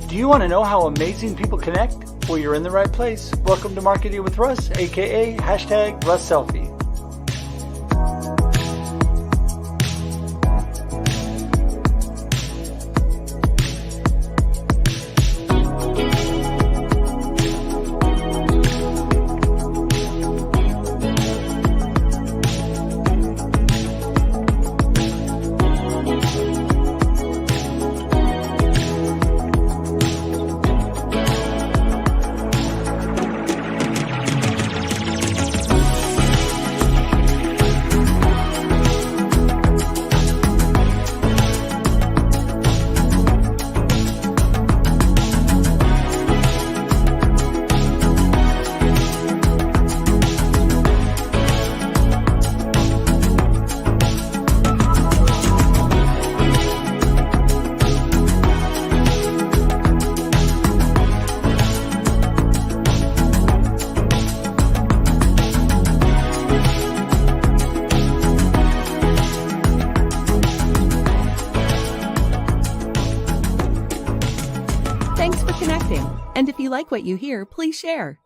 Do you want to know how amazing people connect? Well, you're in the right place. Welcome to Marketing with Russ, aka #RussSelfie. Thanks for connecting. And if you like what you hear, please share.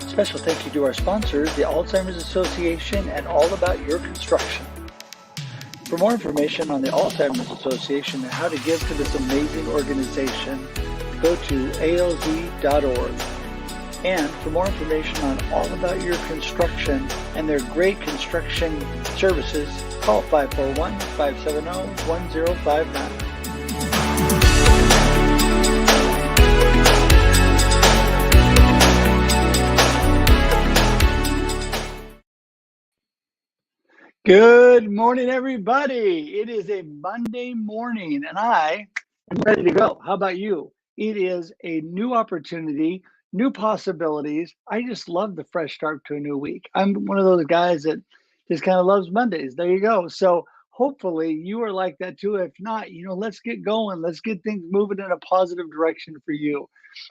Special thank you to our sponsors, the Alzheimer's Association and All About Your Construction. For more information on the Alzheimer's Association and how to give to this amazing organization, go to alz.org. And for more information on All About Your Construction and their great construction services, call 541-570-1059. Good morning, everybody. It is a Monday morning, and I am ready to go. How about you? It is a new opportunity, new possibilities. I just love the fresh start to a new week. I'm one of those guys that just kind of loves Mondays. There you go. So hopefully you are like that too. If not, let's get going. Let's get things moving in a positive direction for you.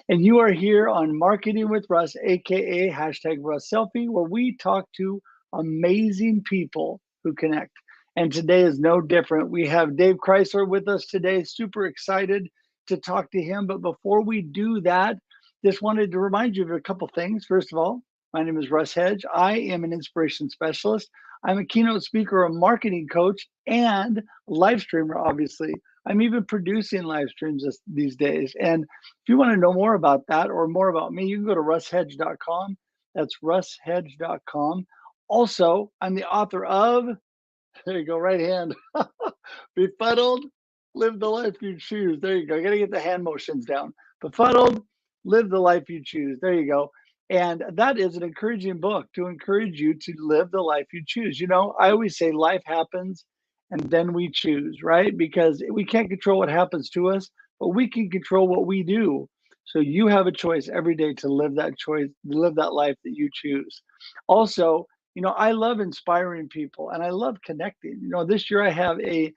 And you are here on Marketing with Russ, aka #RussSelfie, where we talk to amazing people who connect. And today is no different. We have Dave Chrysler with us today. Super excited to talk to him. But before we do that, just wanted to remind you of a couple things. First of all, my name is Russ Hedge. I am an inspiration specialist. I'm a keynote speaker, a marketing coach, and live streamer, obviously. I'm even producing live streams these days. And if you want to know more about that or more about me, you can go to russhedge.com. That's russhedge.com. Also, I'm the author of, there you go, right hand, Befuddled, Live the Life You Choose. There you go. I got to get the hand motions down. Befuddled, Live the Life You Choose. There you go. And that is an encouraging book to encourage you to live the life you choose. I always say life happens and then we choose, right? Because we can't control what happens to us, but we can control what we do. So you have a choice every day to live that choice, live that life that you choose. Also, I love inspiring people and I love connecting. This year I have a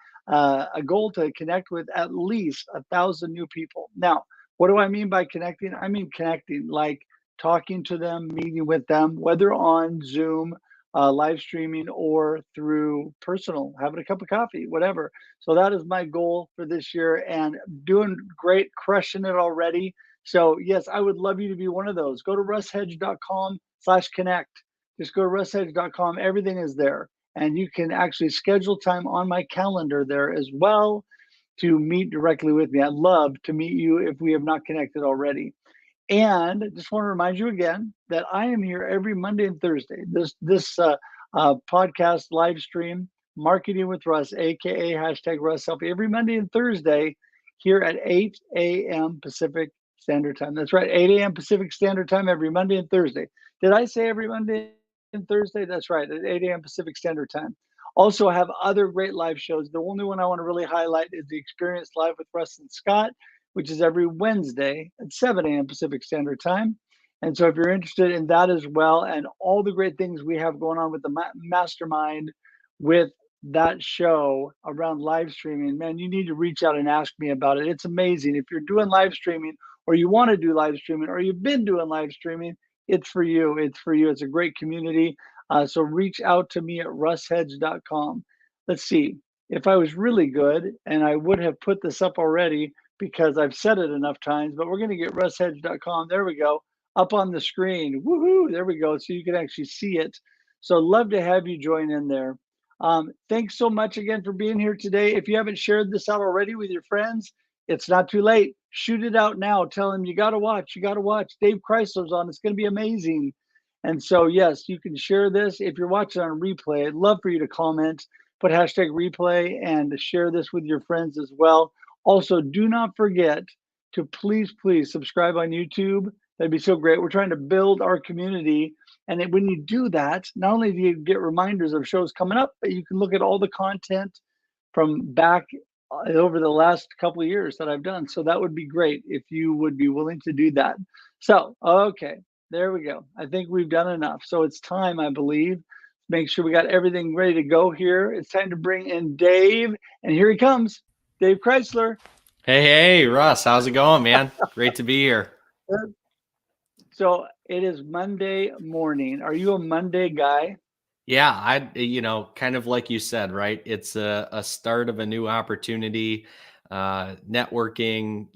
goal to connect with at least 1,000 new people. Now, what do I mean by connecting? I mean connecting, like talking to them, meeting with them, whether on Zoom, live streaming, or through personal, having a cup of coffee, whatever. So that is my goal for this year and doing great, crushing it already. So yes, I would love you to be one of those. Go to russhedge.com/connect. Just go to russhedge.com. Everything is there. And you can actually schedule time on my calendar there as well to meet directly with me. I'd love to meet you if we have not connected already. And just want to remind you again that I am here every Monday and Thursday. This podcast live stream, Marketing with Russ, aka #RussSelfie, every Monday and Thursday here at 8 a.m. Pacific Standard Time. That's right, 8 a.m. Pacific Standard Time every Monday and Thursday. Did I say every Monday and Thursday? That's right, at 8 a.m. Pacific Standard Time. Also have other great live shows. The only one I want to really highlight is the Experience Live with Russ and Scott, which is every Wednesday at 7 a.m. Pacific Standard Time. And so if you're interested in that as well, and all the great things we have going on with the mastermind with that show around live streaming, man, you need to reach out and ask me about it. It's amazing. If you're doing live streaming or you want to do live streaming or you've been doing live streaming, it's for you. It's for you. It's a great community. So reach out to me at russhedge.com. Let's see. If I was really good, and I would have put this up already because I've said it enough times, but we're going to get russhedge.com. There we go. Up on the screen. Woohoo. There we go. So you can actually see it. So love to have you join in there. Thanks so much again for being here today. If you haven't shared this out already with your friends, it's not too late. Shoot it out now. Tell them you got to watch. You got to watch. Dave Chrysler's on. It's going to be amazing. And so, yes, you can share this. If you're watching on replay, I'd love for you to comment, put hashtag replay, and share this with your friends as well. Also, do not forget to please subscribe on YouTube. That'd be so great. We're trying to build our community. And when you do that, not only do you get reminders of shows coming up, but you can look at all the content from back over the last couple of years that I've done. So that would be great if you would be willing to do that. So, okay, there we go. I think we've done enough. So it's time, I believe, to make sure we got everything ready to go here. It's time to bring in Dave, and here he comes, Dave Chrysler. Hey, Russ, how's it going, man? Great to be here. So it is Monday morning. Are you a Monday guy? Yeah, kind of like you said, right? It's a start of a new opportunity, networking,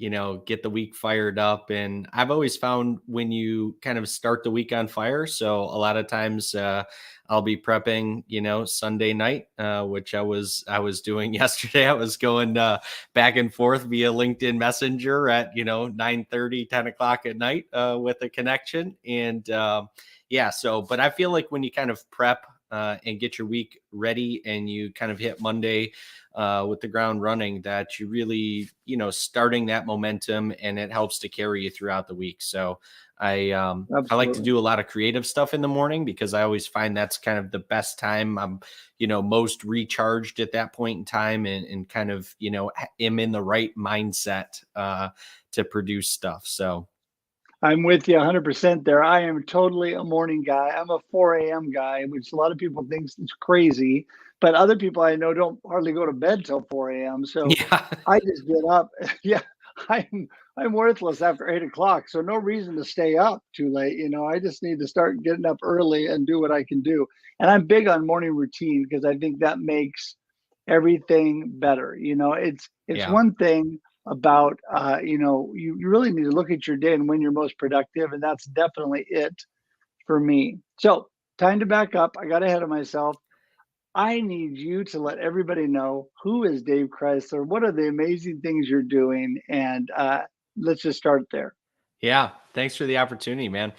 get the week fired up. And I've always found when you kind of start the week on fire. So a lot of times I'll be prepping, Sunday night, which I was doing yesterday. I was going back and forth via LinkedIn Messenger at, 9:30, 10 o'clock at night with a connection. And but I feel like when you kind of prep and get your week ready and you kind of hit Monday with the ground running, that you really, starting that momentum, and it helps to carry you throughout the week. So I like to do a lot of creative stuff in the morning because I always find that's kind of the best time. I'm, most recharged at that point in time and kind of, am in the right mindset to produce stuff. So I'm with you 100% there. I am totally a morning guy. I'm a 4 a.m. guy, which a lot of people think is crazy, but other people I know don't hardly go to bed till 4 a.m. So yeah. I just get up. Yeah, I'm worthless after 8 o'clock. So no reason to stay up too late. I just need to start getting up early and do what I can do. And I'm big on morning routine because I think that makes everything better. It's Yeah. one thing about you really need to look at your day and when you're most productive, and that's definitely it for me. So time to back up. I got ahead of myself. I need you to let everybody know, who is Dave Chrysler, what are the amazing things you're doing, and let's just start there. Yeah, thanks for the opportunity, man.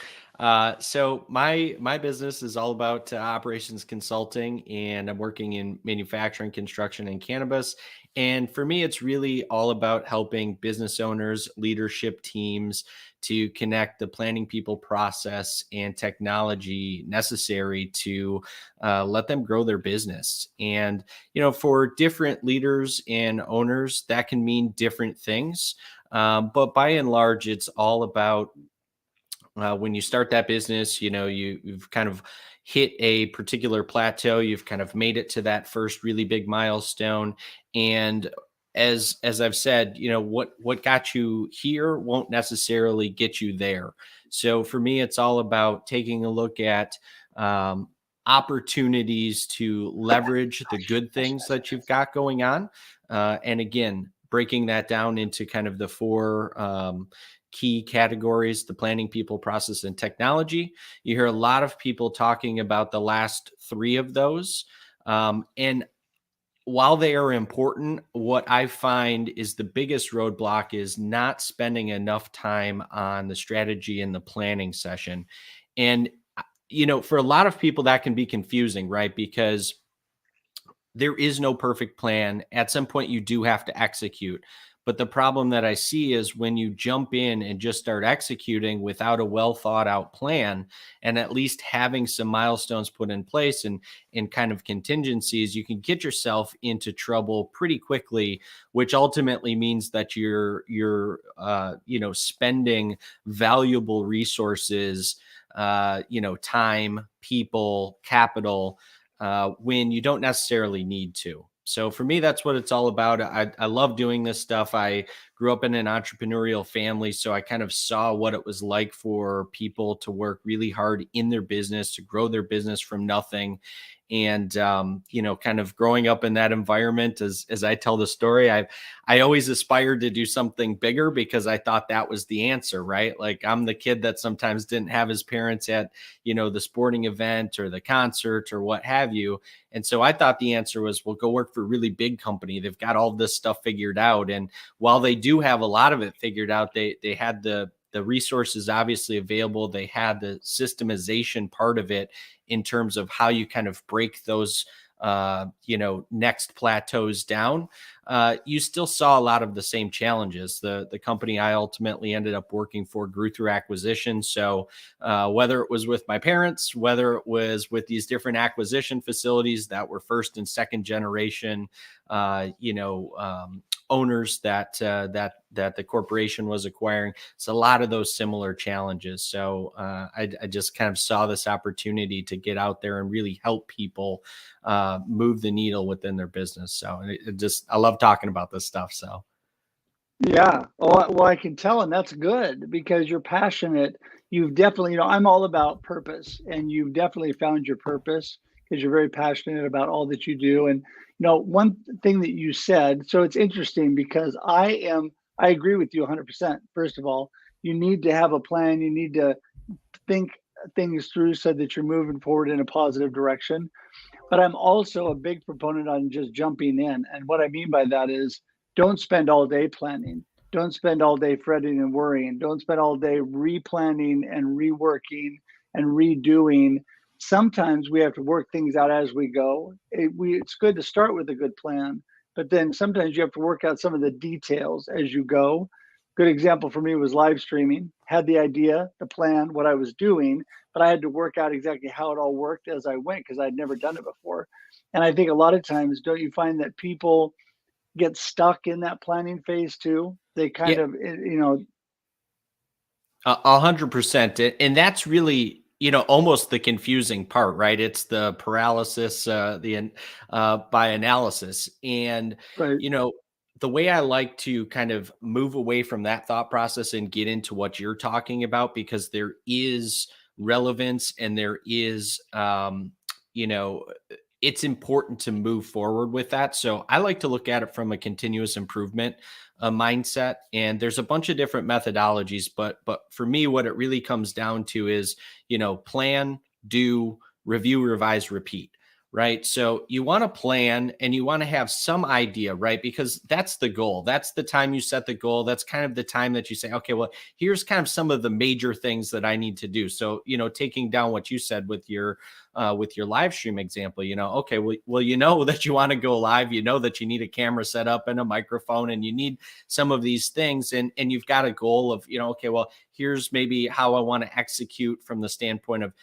So my business is all about operations consulting, and I'm working in manufacturing, construction, and cannabis. And for me, it's really all about helping business owners, leadership teams to connect the planning people process and technology necessary to let them grow their business. And, for different leaders and owners, that can mean different things. But by and large, it's all about when you start that business, you've kind of hit a particular plateau. You've kind of made it to that first really big milestone. And as I've said, what got you here won't necessarily get you there. So for me, it's all about taking a look at opportunities to leverage the good things that you've got going on. And again, breaking that down into kind of the four key categories: the planning, people, process, and technology. You hear a lot of people talking about the last three of those. And while they are important, what I find is the biggest roadblock is not spending enough time on the strategy and the planning session. And, for a lot of people, that can be confusing, right? Because there is no perfect plan. At some point, you do have to execute. But the problem that I see is when you jump in and just start executing without a well thought out plan, and at least having some milestones put in place and kind of contingencies, you can get yourself into trouble pretty quickly, which ultimately means that you're spending valuable resources, time, people, capital, when you don't necessarily need to. So for me, that's what it's all about. I love doing this stuff. I grew up in an entrepreneurial family. So I kind of saw what it was like for people to work really hard in their business, to grow their business from nothing. And, kind of growing up in that environment, as I tell the story, I always aspired to do something bigger because I thought that was the answer, right? Like I'm the kid that sometimes didn't have his parents at, the sporting event or the concert or what have you. And so I thought the answer was, well, go work for a really big company. They've got all this stuff figured out. And while they do have a lot of it figured out, they had the resources obviously available. They had the systemization part of it in terms of how you kind of break those next plateaus down. You still saw a lot of the same challenges. The company I ultimately ended up working for grew through acquisition. So whether it was with my parents, whether it was with these different acquisition facilities that were first and second generation, owners that the corporation was acquiring. It's a lot of those similar challenges. So I just kind of saw this opportunity to get out there and really help people move the needle within their business. So I love talking about this stuff. So. Yeah. Well, I can tell, and that's good because you're passionate. You've definitely, I'm all about purpose, and you've definitely found your purpose because you're very passionate about all that you do. And one thing that you said, so it's interesting because I agree with you 100%. First of all, you need to have a plan. You need to think things through so that you're moving forward in a positive direction. But I'm also a big proponent on just jumping in. And what I mean by that is don't spend all day planning. Don't spend all day fretting and worrying. Don't spend all day replanning and reworking and redoing. Sometimes we have to work things out as we go. It's good to start with a good plan, but then sometimes you have to work out some of the details as you go. Good example for me was live streaming. Had the idea, the plan, what I was doing, but I had to work out exactly how it all worked as I went because I'd never done it before. And I think a lot of times, don't you find that people get stuck in that planning phase too? They kind of, 100%. And that's really, almost the confusing part, right? It's the paralysis, by analysis. And, right. The way I like to kind of move away from that thought process and get into what you're talking about, because there is relevance and there is, it's important to move forward with that. So I like to look at it from a continuous improvement mindset. And there's a bunch of different methodologies, but for me, what it really comes down to is, plan, do, review, revise, repeat. Right. So you want to plan and you want to have some idea, right? Because that's the goal. That's the time you set the goal. That's kind of the time that you say, okay, well, here's kind of some of the major things that I need to do. So, taking down what you said with your live stream example, okay, well, that you want to go live, that you need a camera set up and a microphone and you need some of these things. And you've got a goal of, okay, well, here's maybe how I want to execute from the standpoint of,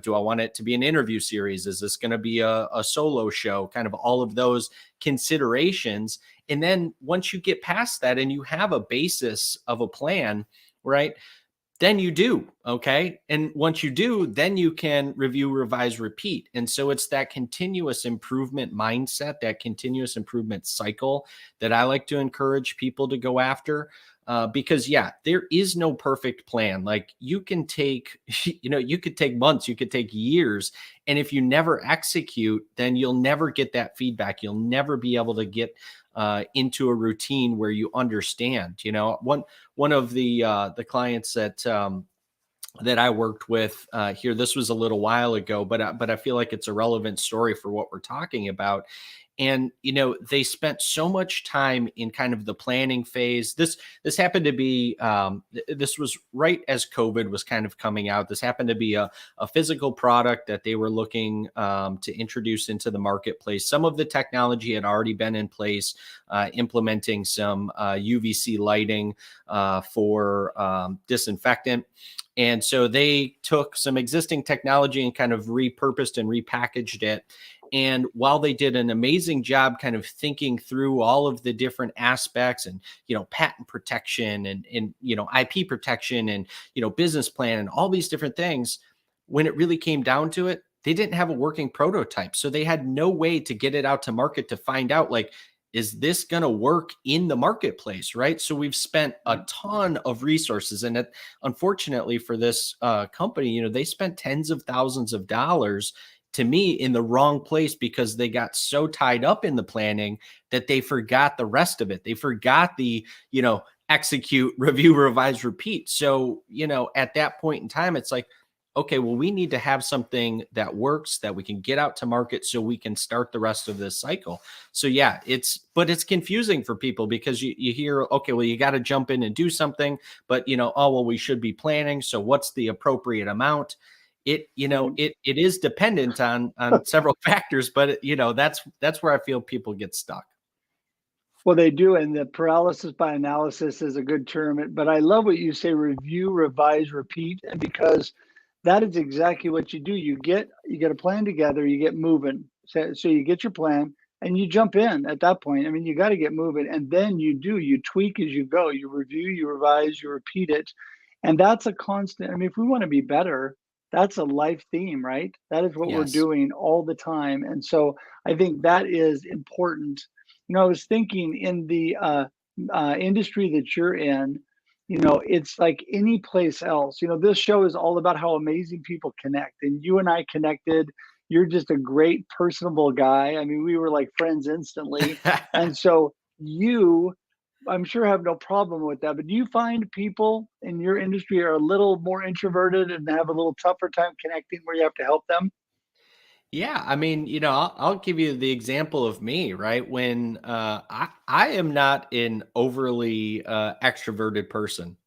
do I want it to be an interview series? Is this going to be a solo show? Kind of all of those considerations. And then once you get past that and you have a basis of a plan, right? Then you do. Okay. And once you do, then you can review, revise, repeat. And so it's that continuous improvement mindset, that continuous improvement cycle that I like to encourage people to go after. Because there is no perfect plan. Like you can take, you could take months, you could take years. And if you never execute, then you'll never get that feedback. You'll never be able to get into a routine where you understand, one of the clients that I worked with here, this was a little while ago, but I feel like it's a relevant story for what we're talking about. And, they spent so much time in kind of the planning phase. This happened to be, this was right as COVID was kind of coming out. This happened to be a physical product that they were looking to introduce into the marketplace. Some of the technology had already been in place, implementing some UVC lighting for disinfectant. And so they took some existing technology and kind of repurposed and repackaged it. And while they did an amazing job kind of thinking through all of the different aspects and, patent protection and IP protection and, business plan and all these different things, when it really came down to it, they didn't have a working prototype. So they had no way to get it out to market to find out, like, is this going to work in the marketplace, right? So we've spent a ton of resources, and unfortunately for this company, they spent tens of thousands of dollars, to me, in the wrong place, because they got so tied up in the planning that they forgot the rest of it. They forgot the, execute, review, revise, repeat. So, at that point in time, it's like, okay, well, we need to have something that works, that we can get out to market so we can start the rest of this cycle. So yeah, but it's confusing for people, because you hear, okay, well, you got to jump in and do something, but oh, well, we should be planning. So what's the appropriate amount? It is dependent on several factors, but that's where I feel people get stuck. Well, they do, and the paralysis by analysis is a good term. But I love what you say: review, revise, repeat, and because that is exactly what you do. You get a plan together, you get moving. So you get your plan and you jump in at that point. I mean, you got to get moving, and then you tweak as you go. You review, you revise, you repeat it, and that's a constant. I mean, if we want to be better, that's a life theme, right? That is what we're Yes. doing all the time, and so I think that is important. I was thinking in the industry that you're in, it's like any place else. This show is all about how amazing people connect, and you and I connected. You're just a great, personable guy. I mean, we were like friends instantly. And so I'm sure, have no problem with that. But do you find people in your industry are a little more introverted and have a little tougher time connecting, where you have to help them? Yeah, I mean, I'll give you the example of me, right? When I am not an overly extroverted person,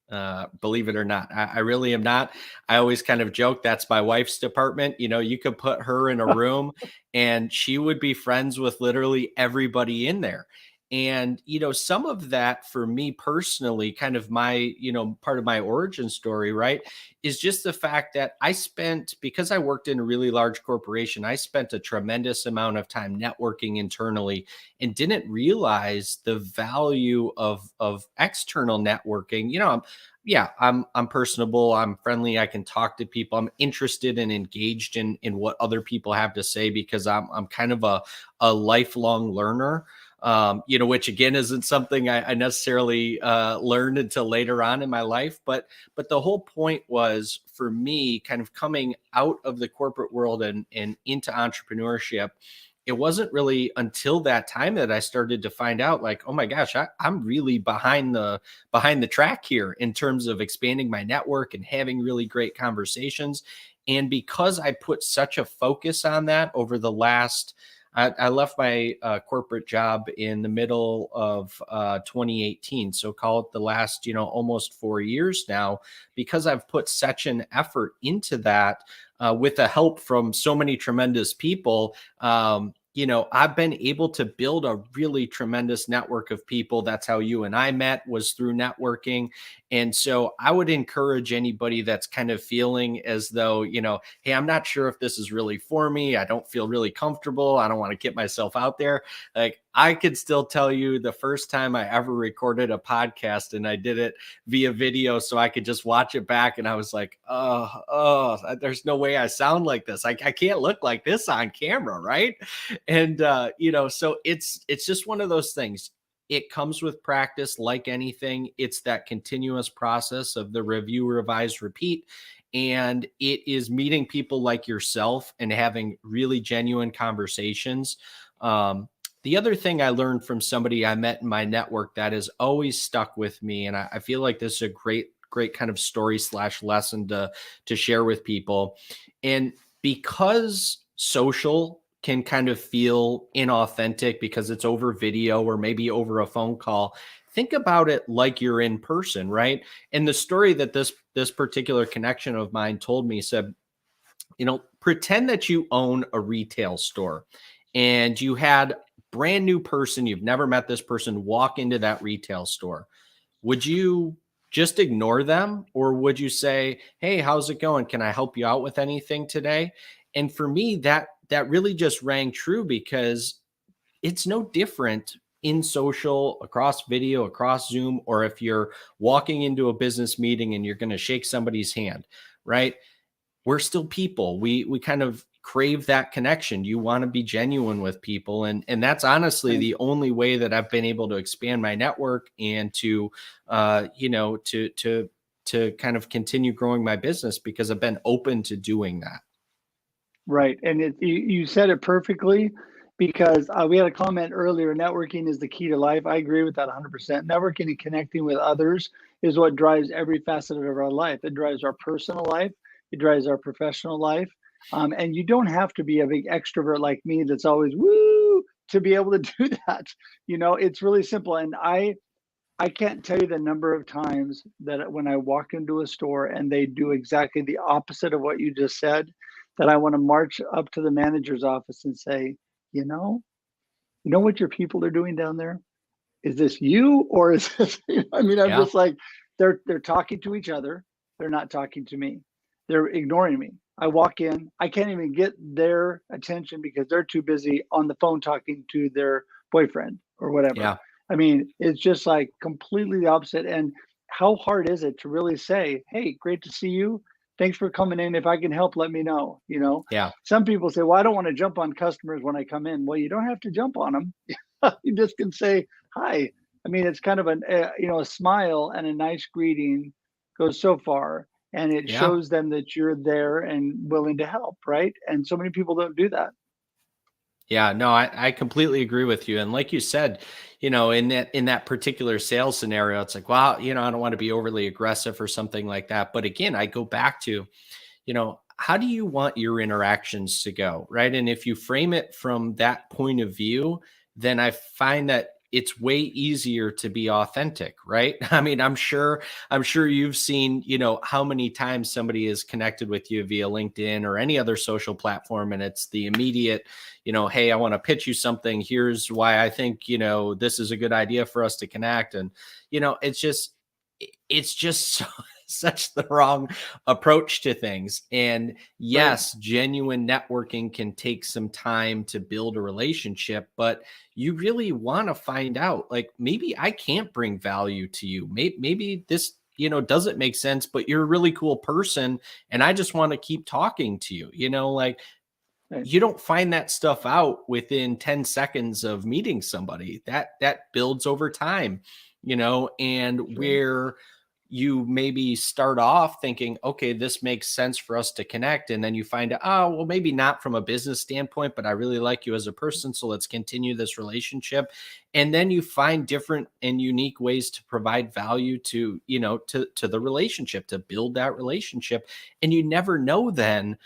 believe it or not. I really am not. I always kind of joke that's my wife's department. You could put her in a room and she would be friends with literally everybody in there. And, some of that for me personally, kind of my, part of my origin story, right, is just the fact that because I worked in a really large corporation, I spent a tremendous amount of time networking internally and didn't realize the value of external networking. I'm personable, I'm friendly, I can talk to people, I'm interested and engaged in what other people have to say, because I'm kind of a lifelong learner. Which again isn't something I necessarily learned until later on in my life. But the whole point was, for me, kind of coming out of the corporate world and into entrepreneurship, it wasn't really until that time that I started to find out, like, oh my gosh, I'm really behind the track here in terms of expanding my network and having really great conversations. And because I put such a focus on that over the last, I left my corporate job in the middle of 2018. So call it the last, almost 4 years now, because I've put such an effort into that with the help from so many tremendous people. I've been able to build a really tremendous network of people. That's how you and I met, was through networking. And so I would encourage anybody that's kind of feeling as though, hey, I'm not sure if this is really for me. I don't feel really comfortable. I don't want to get myself out there. Like, I could still tell you the first time I ever recorded a podcast, and I did it via video so I could just watch it back. And I was like, oh, there's no way I sound like this. I can't look like this on camera. Right. And, so it's just one of those things. It comes with practice, like anything. It's that continuous process of the review, revise, repeat. And it is meeting people like yourself and having really genuine conversations. The other thing I learned from somebody I met in my network that has always stuck with me, and I feel like this is a great kind of story / lesson to share with people. And because social can kind of feel inauthentic because it's over video or maybe over a phone call, think about it like you're in person, right? And the story that this particular connection of mine told me said, pretend that you own a retail store and you had brand new person, you've never met this person, walk into that retail store. Would you just ignore them, or would you say, hey, how's it going? Can I help you out with anything today? And for me, that really just rang true, because it's no different in social, across video, across Zoom, or if you're walking into a business meeting and you're going to shake somebody's hand, right? We're still people. We kind of crave that connection. You want to be genuine with people. And that's honestly the only way that I've been able to expand my network and to, to kind of continue growing my business, because I've been open to doing that. Right. And you said it perfectly, because we had a comment earlier, networking is the key to life. I agree with that 100%. Networking and connecting with others is what drives every facet of our life. It drives our personal life. It drives our professional life. And you don't have to be a big extrovert like me that's always woo to be able to do that. It's really simple. And I can't tell you the number of times that when I walk into a store and they do exactly the opposite of what you just said, that I want to march up to the manager's office and say, you know, what your people are doing down there? Is this you, or is this, I'm just like, they're talking to each other. They're not talking to me. They're ignoring me. I walk in, I can't even get their attention because they're too busy on the phone talking to their boyfriend or whatever. Yeah. It's just like completely the opposite. And how hard is it to really say, hey, great to see you. Thanks for coming in. If I can help, let me know. Yeah. Some people say, well, I don't want to jump on customers when I come in. Well, you don't have to jump on them. You just can say hi. It's kind of a smile and a nice greeting goes so far, and it shows them that you're there and willing to help, right? And so many people don't do that. Yeah, no, I completely agree with you. And like you said, in that particular sales scenario, it's like, well, I don't want to be overly aggressive or something like that. But again, I go back to, how do you want your interactions to go, right? And if you frame it from that point of view, then I find that it's way easier to be authentic, right? I'm sure you've seen, how many times somebody is connected with you via LinkedIn or any other social platform, and it's the immediate, hey, I want to pitch you something. Here's why I think, this is a good idea for us to connect. And, it's just such the wrong approach to things. And yes, genuine networking can take some time to build a relationship, but you really want to find out, like, maybe I can't bring value to you. Maybe this, doesn't make sense, but you're a really cool person and I just want to keep talking to you, you don't find that stuff out within 10 seconds of meeting somebody. That builds over time, and where you maybe start off thinking, okay, this makes sense for us to connect. And then you find out, oh, well, maybe not from a business standpoint, but I really like you as a person. So let's continue this relationship. And then you find different and unique ways to provide value to, to the relationship, to build that relationship. And you never know then,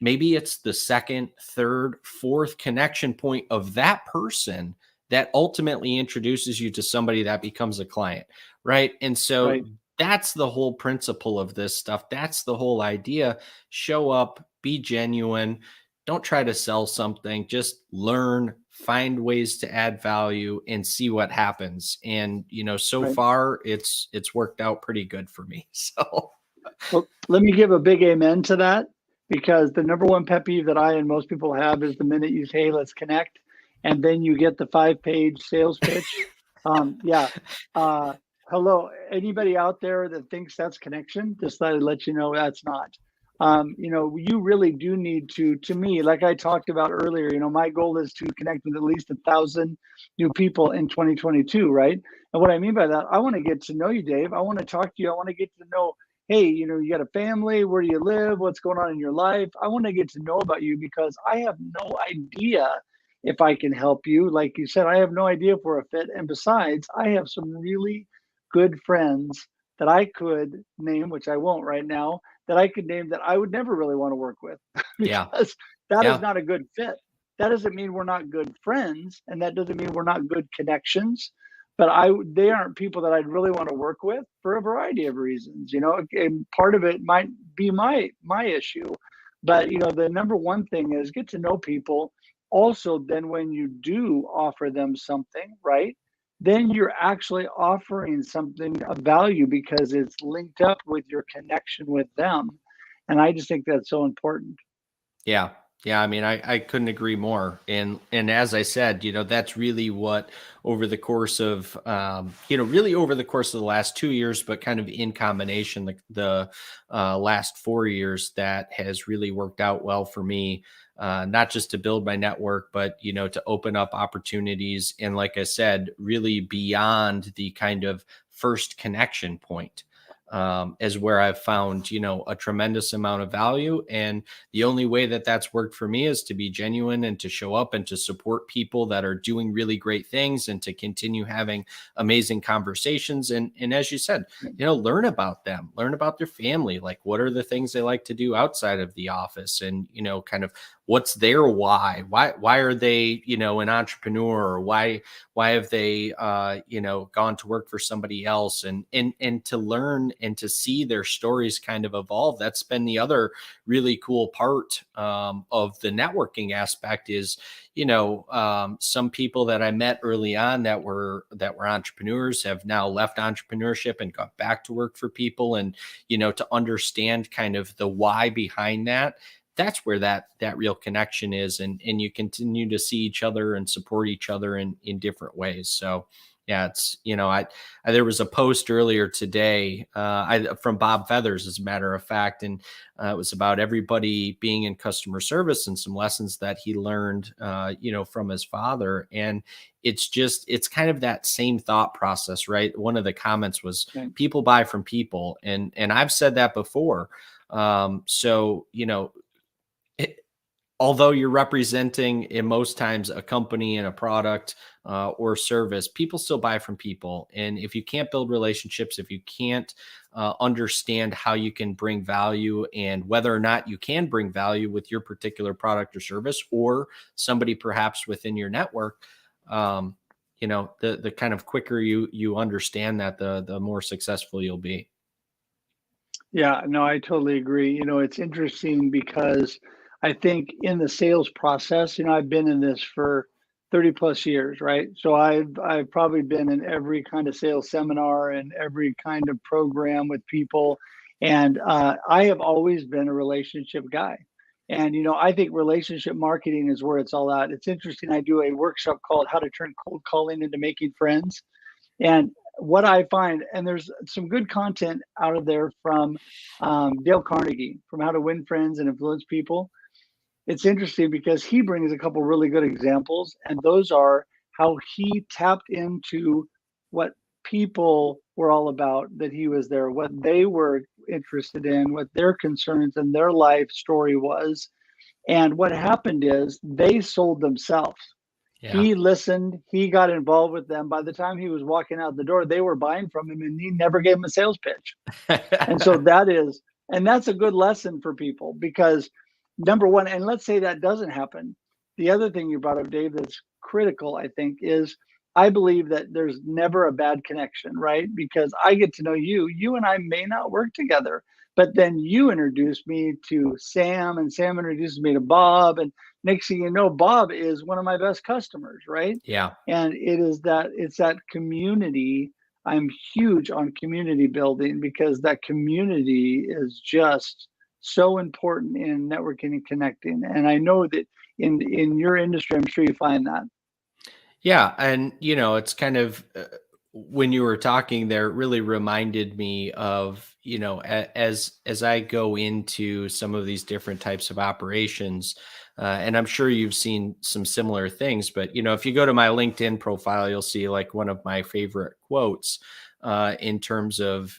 maybe it's the second, third, fourth connection point of that person that ultimately introduces you to somebody that becomes a client. Right. And so that's the whole principle of this stuff. That's the whole idea. Show up, be genuine. Don't try to sell something. Just learn, find ways to add value and see what happens. And, so far it's worked out pretty good for me. So well, let me give a big amen to that, because the number one pet peeve that I and most people have is the minute you say, hey, let's connect, and then you get the 5-page sales pitch. Hello, anybody out there that thinks that's connection, just thought I'd let you know that's not. You really do need to me, like I talked about earlier, my goal is to connect with at least 1,000 new people in 2022, right? And what I mean by that, I want to get to know you, Dave. I want to talk to you. I want to get to know, hey, you got a family, where do you live? What's going on in your life? I want to get to know about you, because I have no idea if I can help you. Like you said, I have no idea if we're a fit. And besides, I have some really good friends that I could name, which I won't right now, that I could name that I would never really want to work with because that is not a good fit. That doesn't mean we're not good friends, and that doesn't mean we're not good connections, but they aren't people that I'd really want to work with for a variety of reasons, and part of it might be my issue. But, the number one thing is get to know people. Also, then when you do offer them something, right, then you're actually offering something of value because it's linked up with your connection with them. And I just think that's so important. Yeah. Yeah, I mean, I couldn't agree more. And as I said, that's really what over the course of, really over the course of the last 2 years, but kind of in combination, the last 4 years, that has really worked out well for me. Not just to build my network, but, to open up opportunities. And like I said, really beyond the kind of first connection point. Is where I've found, a tremendous amount of value. And the only way that that's worked for me is to be genuine and to show up and to support people that are doing really great things and to continue having amazing conversations. And as you said, learn about them, learn about their family. Like, what are the things they like to do outside of the office? And, kind of what's their why are they, an entrepreneur, or why have they, gone to work for somebody else, and to learn and to see their stories kind of evolve. That's been the other really cool part of the networking aspect is, some people that I met early on that were entrepreneurs have now left entrepreneurship and got back to work for people. And, to understand kind of the why behind that, that's where that real connection is. And you continue to see each other and support each other in different ways. So yeah, it's, I there was a post earlier today, from Bob Feathers, as a matter of fact, and it was about everybody being in customer service and some lessons that he learned, from his father. And it's kind of that same thought process, right? One of the comments was, Okay. people buy from people. And I've said that before. So, it, although you're representing in most times a company and a product or service, people still buy from people. And if you can't build relationships, if you can't understand how you can bring value and whether or not you can bring value with your particular product or service, or somebody perhaps within your network, the kind of quicker you understand that, the more successful you'll be. Yeah, no, I totally agree. It's interesting because I think in the sales process, I've been in this for 30 plus years, right? So I've probably been in every kind of sales seminar and every kind of program with people. And I have always been a relationship guy. And I think relationship marketing is where it's all at. It's interesting. I do a workshop called How to Turn Cold Calling into Making Friends. And what I find, and there's some good content out of there from Dale Carnegie, from How to Win Friends and Influence People. It's interesting because he brings a couple really good examples, and those are how he tapped into what people were all about, that he was there, what they were interested in, what their concerns and their life story was. And what happened is they sold themselves. Yeah. He listened, he got involved with them. By the time he was walking out the door, they were buying from him and he never gave them a sales pitch. And so that's a good lesson for people because number one, and let's say that doesn't happen. The other thing you brought up, Dave, that's critical, I think, is I believe that there's never a bad connection, right? Because I get to know you. You and I may not work together, but then you introduced me to Sam, and Sam introduced me to Bob. And next thing you know, Bob is one of my best customers, right? Yeah. And it's that community. I'm huge on community building because that community is just so important in networking and connecting. And I know that in your industry, I'm sure you find that. Yeah, and it's kind of when you were talking there, it really reminded me of, as I go into some of these different types of operations, and I'm sure you've seen some similar things, but if you go to my LinkedIn profile, you'll see like one of my favorite quotes in terms of,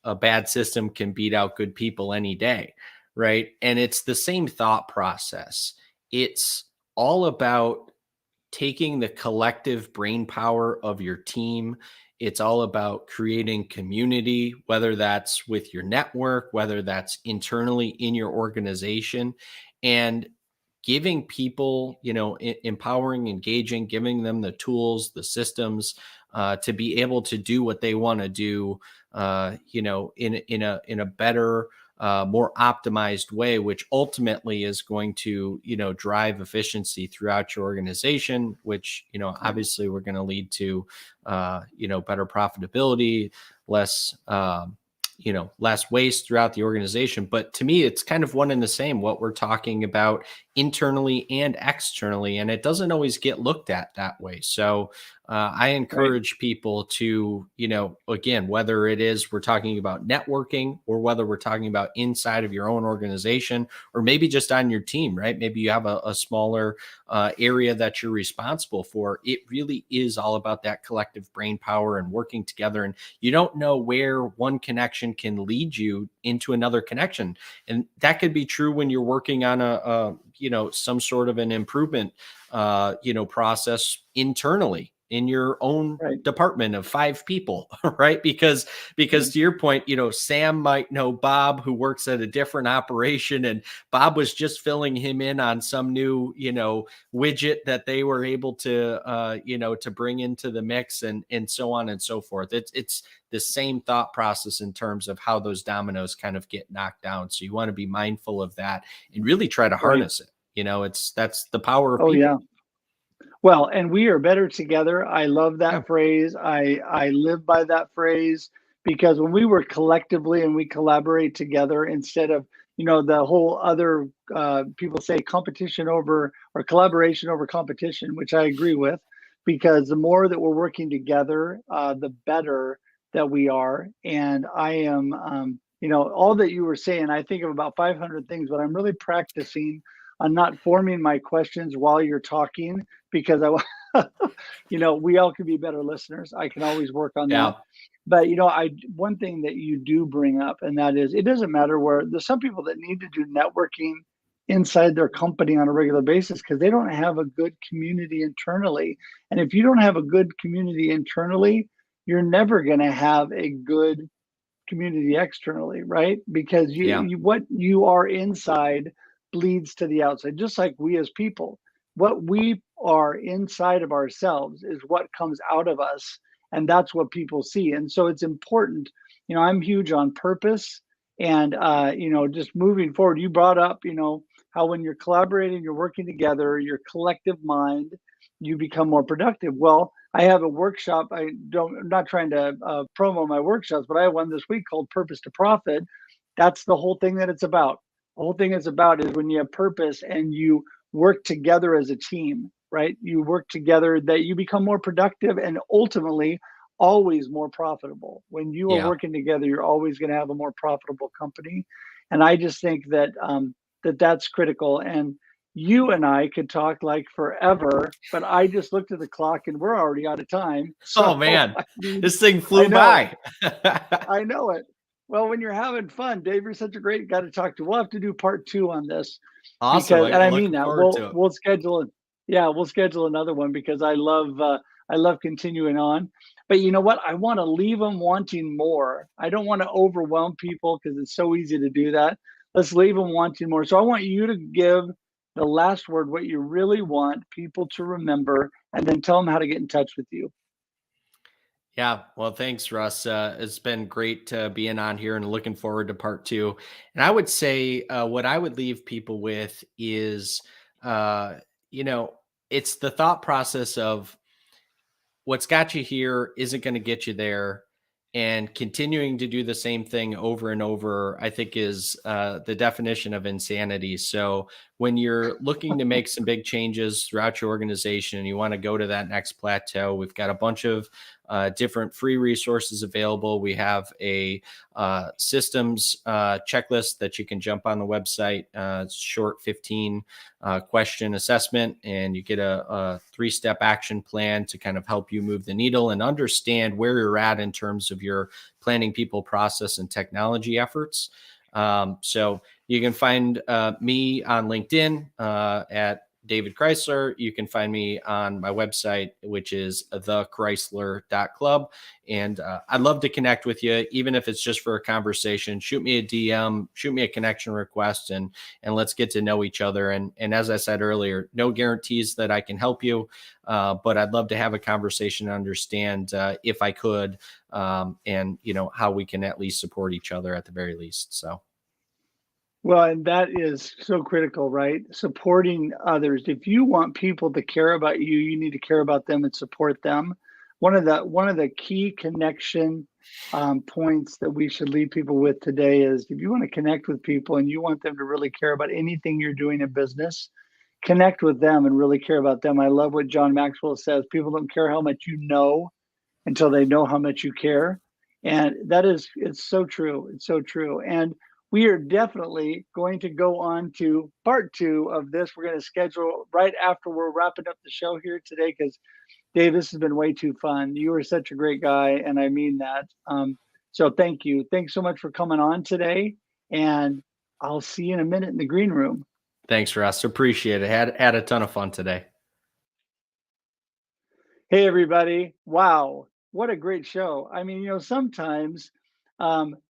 a bad system can beat out good people any day, right? And it's the same thought process. It's all about taking the collective brain power of your team. It's all about creating community, whether that's with your network, whether that's internally in your organization, and giving people, empowering, engaging, giving them the tools, the systems to be able to do what they want to do, in a better, more optimized way, which ultimately is going to, drive efficiency throughout your organization, which, obviously we're going to lead to, better profitability, less, less waste throughout the organization. But to me, it's kind of one and the same, what we're talking about internally and externally, and it doesn't always get looked at that way. So I encourage people to, again, whether it is we're talking about networking or whether we're talking about inside of your own organization or maybe just on your team, right? Maybe you have a smaller area that you're responsible for. It really is all about that collective brain power and working together. And you don't know where one connection can lead you into another connection. And that could be true when you're working on some sort of an improvement, process internally in your own department of 5 people, right? Because to your point, Sam might know Bob who works at a different operation, and Bob was just filling him in on some new, widget that they were able to, to bring into the mix, and so on and so forth. It's the same thought process in terms of how those dominoes kind of get knocked down. So you want to be mindful of that and really try to harness it. That's the power of people. Yeah. Well, and we are better together. I love that phrase. I live by that phrase, because when we work collectively and we collaborate together instead of, the whole other people say competition over or collaboration over competition, which I agree with, because the more that we're working together, the better that we are. And I am, all that you were saying, I think of about 500 things, but I'm really practicing on not forming my questions while you're talking, because we all can be better listeners. I can always work on that. But, one thing that you do bring up, and that is, it doesn't matter where. There's some people that need to do networking inside their company on a regular basis because they don't have a good community internally. And if you don't have a good community internally, you're never going to have a good community externally, right? Because you what you are inside bleeds to the outside, just like we as people. What we are inside of ourselves is what comes out of us, and that's what people see. And so it's important. I'm huge on purpose, and just moving forward. You brought up, how when you're collaborating, you're working together, your collective mind, you become more productive. Well, I have a workshop. I'm not trying to promo my workshops, but I have one this week called Purpose to Profit. That's the whole thing that it's about. The whole thing it's about is when you have purpose and you work together as a team, right? You work together, that you become more productive and ultimately always more profitable. When you are working together, you're always going to have a more profitable company. And I just think that that's critical. And you and I could talk like forever, but I just looked at the clock and we're already out of time. So, oh man, this thing flew by. I know it. Well, when you're having fun, Dave, you're such a great guy to talk to. We'll have to do part 2 on this. Awesome. Because, and I mean that we'll schedule it. Yeah, we'll schedule another one because I love continuing on. But you know what? I want to leave them wanting more. I don't want to overwhelm people because it's so easy to do that. Let's leave them wanting more. So I want you to give the last word, what you really want people to remember, and then tell them how to get in touch with you. Yeah. Well, thanks, Russ. It's been great being on here and looking forward to part 2. And I would say what I would leave people with is, it's the thought process of what's got you here isn't going to get you there. And continuing to do the same thing over and over, I think, is the definition of insanity. So when you're looking to make some big changes throughout your organization and you want to go to that next plateau, we've got a bunch of different free resources available. We have a systems checklist that you can jump on the website. It's short 15 question assessment, and you get a 3-step action plan to kind of help you move the needle and understand where you're at in terms of your planning, people, process, and technology efforts. So you can find me on LinkedIn at David Chrysler. You can find me on my website, which is thechrysler.club. And I'd love to connect with you, even if it's just for a conversation. Shoot me a DM, shoot me a connection request, and let's get to know each other. And as I said earlier, no guarantees that I can help you, but I'd love to have a conversation and understand if I could, and how we can at least support each other at the very least. So. Well, and that is so critical, right? Supporting others. If you want people to care about you, you need to care about them and support them. one of the key connection points that we should leave people with today is if you want to connect with people and you want them to really care about anything you're doing in business, connect with them and really care about them. I love what John Maxwell says. People don't care how much you know until they know how much you care. And it's so true. It's so true. And we are definitely going to go on to part 2 of this. We're going to schedule right after we're wrapping up the show here today, because Dave, this has been way too fun. You are such a great guy, and I mean that. So thank you. Thanks so much for coming on today, and I'll see you in a minute in the green room. Thanks, Russ. Appreciate it. Had a ton of fun today. Hey, everybody. Wow, what a great show. I mean, sometimes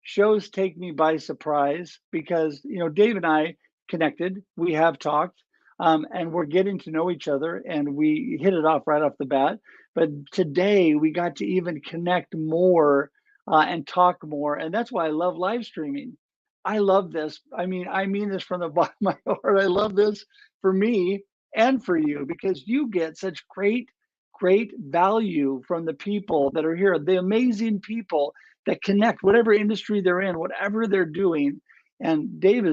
shows take me by surprise because, Dave and I connected. We have talked. And we're getting to know each other, and we hit it off right off the bat. But today we got to even connect more and talk more. And that's why I love live streaming. I love this. I mean this from the bottom of my heart. I love this for me and for you, because you get such great value from the people that are here, the amazing people that connect, whatever industry they're in, whatever they're doing. And Dave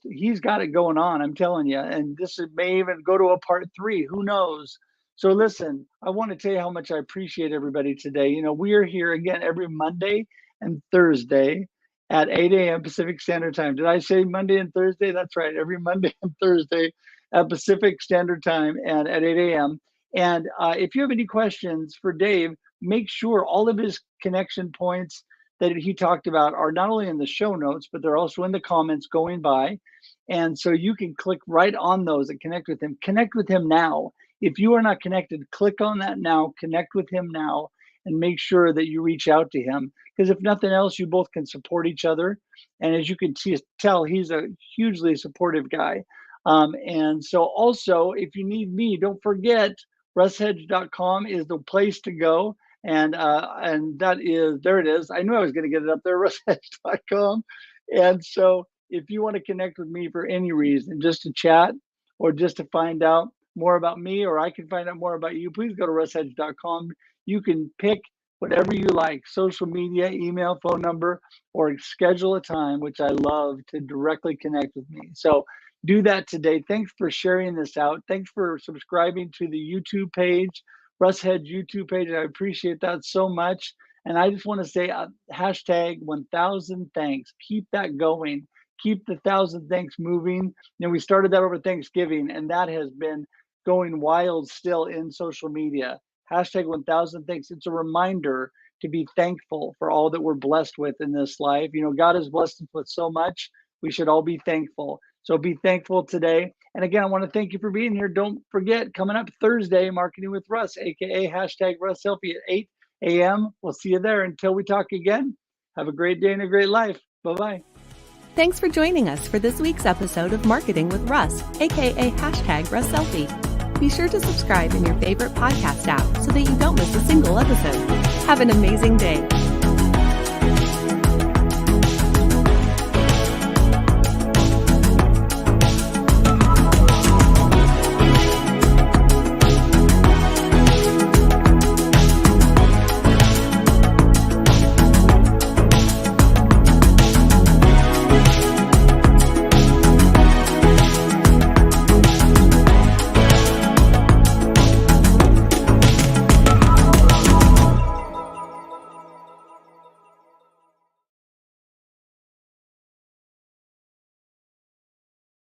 he's got it going on, I'm telling you. And this may even go to a part 3, who knows? So listen, I want to tell you how much I appreciate everybody today. We are here again every Monday and Thursday at 8 a.m. Pacific Standard Time. Did I say Monday and Thursday? That's right, every Monday and Thursday at Pacific Standard Time and at 8 a.m. And if you have any questions for Dave, make sure all of his connection points that he talked about are not only in the show notes, but they're also in the comments going by. And so you can click right on those and connect with him. Connect with him now. If you are not connected, click on that now, connect with him now, and make sure that you reach out to him. Because if nothing else, you both can support each other. And as you can tell, he's a hugely supportive guy. And so also, if you need me, don't forget, russhedge.com is the place to go. And that is, there it is. I knew I was going to get it up there, russhedge.com. And so if you want to connect with me for any reason, just to chat or just to find out more about me, or I can find out more about you, please go to russhedge.com. You can pick whatever you like, social media, email, phone number, or schedule a time, which I love, to directly connect with me. So do that today. Thanks for sharing this out. Thanks for subscribing to the YouTube page, Russ Hedge YouTube page. I appreciate that so much. And I just want to say hashtag 1000 thanks. Keep that going. Keep the 1000 thanks moving. We started that over Thanksgiving, and that has been going wild still in social media. Hashtag 1000 thanks. It's a reminder to be thankful for all that we're blessed with in this life. God has blessed us with so much. We should all be thankful. So be thankful today. And again, I want to thank you for being here. Don't forget, coming up Thursday, Marketing with Russ, aka hashtag Russ Selfie at 8 a.m. We'll see you there. Until we talk again, have a great day and a great life. Bye-bye. Thanks for joining us for this week's episode of Marketing with Russ, aka hashtag Russ Selfie. Be sure to subscribe in your favorite podcast app so that you don't miss a single episode. Have an amazing day.